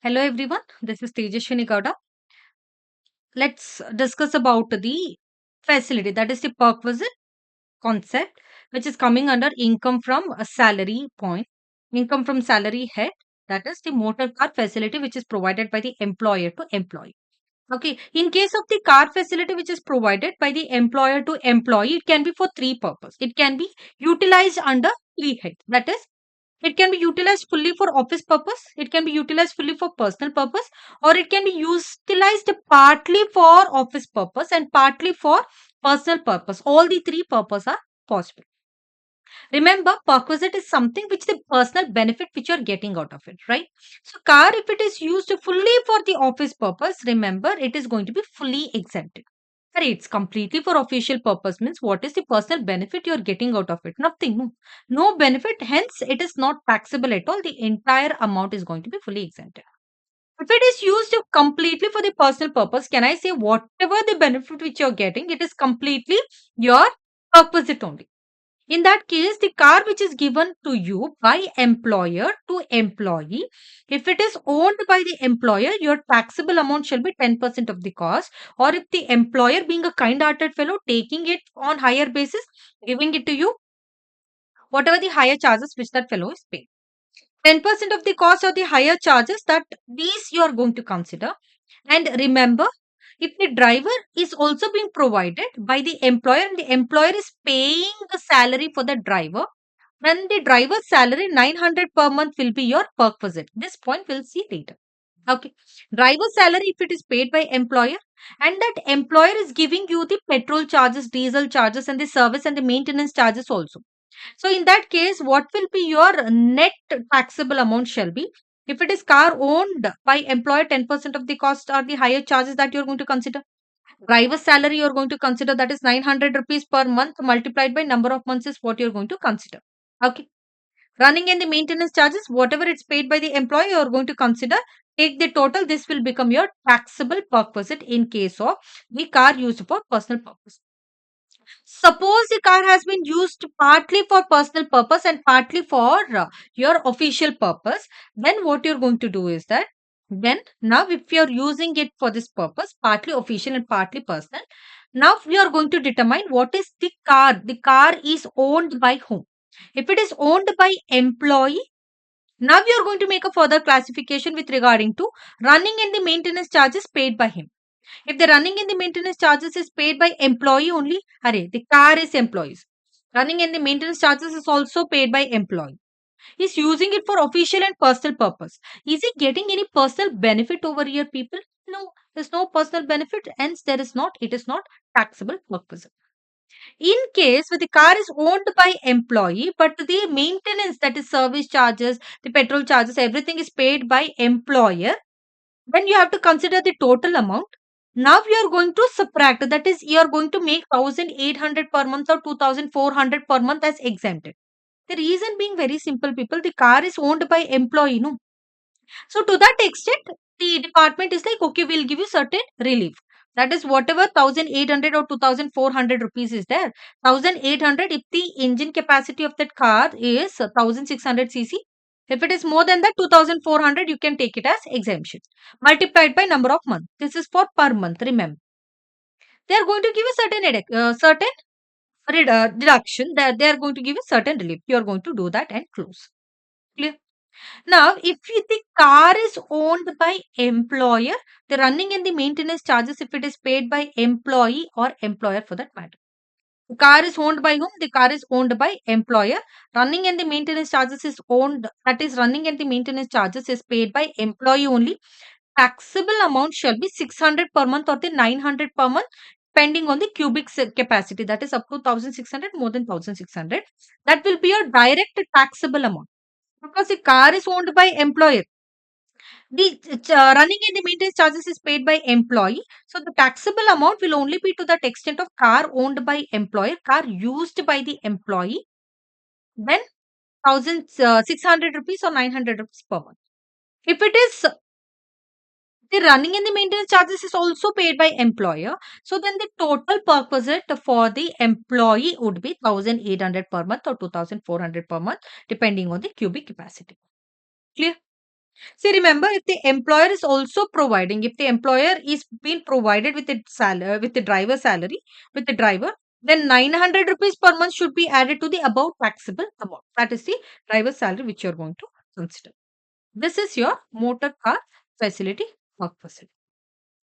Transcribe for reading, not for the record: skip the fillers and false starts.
Hello everyone, this is Tejashwini Gowda. Let's discuss about the facility that is the perquisite concept which is coming under income from a salary point, income from salary head, that is the motor car facility which is provided by the employer to employee. Okay, in case of the car facility which is provided by the employer to employee, it can be for three purposes. It can be utilized under three heads. That is, it can be utilized fully for office purpose, it can be utilized fully for personal purpose, or it can be utilized partly for office purpose and partly for personal purpose. All the three purposes are possible. Remember, perquisite is something which the personal benefit which you are getting out of it, right? So, car, if it is used fully for the office purpose, remember it is going to be fully exempted. Correct, it's completely for official purpose means what is the personal benefit you are getting out of it? Nothing, no. No benefit, hence it is not taxable at all. The entire amount is going to be fully exempted. If it is used completely for the personal purpose, can I say whatever the benefit which you're getting, it is completely your perquisite only. In that case, the car which is given to you by employer to employee, if it is owned by the employer, your taxable amount shall be 10% of the cost. Or if the employer, being a kind-hearted fellow, taking it on higher basis, giving it to you, whatever the higher charges which that fellow is paying. 10% of the cost or the higher charges, that these you are going to consider. And remember, if the driver is also being provided by the employer and the employer is paying the salary for the driver, then the driver's salary 900 per month will be your perquisite. This point we'll see later. Okay. Driver's salary, if it is paid by employer, and that employer is giving you the petrol charges, diesel charges, and the service and the maintenance charges also. So in that case, what will be your net taxable amount shall be? If it is car owned by employer, 10% of the cost are the higher charges that you're going to consider. Driver's salary you're going to consider, that is 900 rupees per month multiplied by number of months is what you're going to consider. Okay. Running and the maintenance charges, whatever it's paid by the employer, you're going to consider. Take the total, this will become your taxable perquisite in case of the car used for personal purpose. Suppose the car has been used partly for personal purpose and partly for your official purpose, then what you're going to do is that then now if you're using it for this purpose, partly official and partly personal, now we are going to determine what is the car. The car is owned by whom? If it is owned by employee, now we are going to make a further classification with regarding to running and the maintenance charges paid by him. If the running and the maintenance charges is paid by employee only, hurry, the car is employees. Running and the maintenance charges is also paid by employee. He's using it for official and personal purpose. Is he getting any personal benefit over here, people? No, there's no personal benefit, hence there is not, it is not taxable purpose. In case where the car is owned by employee, but the maintenance, that is service charges, the petrol charges, everything is paid by employer, then you have to consider the total amount. Now you are going to subtract, that is you are going to make 1800 per month or 2400 per month as exempted. The reason being very simple, people, the car is owned by employee, no? So to that extent, the department is like, okay, we'll give you certain relief. That is whatever 1800 or 2400 rupees is there. 1800 if the engine capacity of that car is 1600 cc. If it is more than that 2400, you can take it as exemption. Multiplied by number of months. This is for per month, remember. They are going to give a certain deduction. They are going to give a certain relief. You are going to do that and close. Clear? Now, if the car is owned by employer, the running and the maintenance charges, if it is paid by employee or employer for that matter. The car is owned by whom? The car is owned by employer. Running and the maintenance charges is owned, that is running and the maintenance charges is paid by employee only. Taxable amount shall be 600 per month or the 900 per month, depending on the cubic capacity, that is up to 1600, more than 1600. That will be your direct taxable amount. Because the car is owned by employer, the running and the maintenance charges is paid by employee. So the taxable amount will only be to that extent of car owned by employer, car used by the employee, then 1600 rupees or 900 rupees per month. If it is the running and the maintenance charges is also paid by employer, so then the total perquisite for the employee would be 1800 per month or 2400 per month, depending on the cubic capacity. Clear? See, remember, if the employer is also providing, if the employer is being provided with its salary, with the driver salary, with the driver, then 900 rupees per month should be added to the above taxable amount. That is the driver salary which you are going to consider. This is your motor car facility work facility.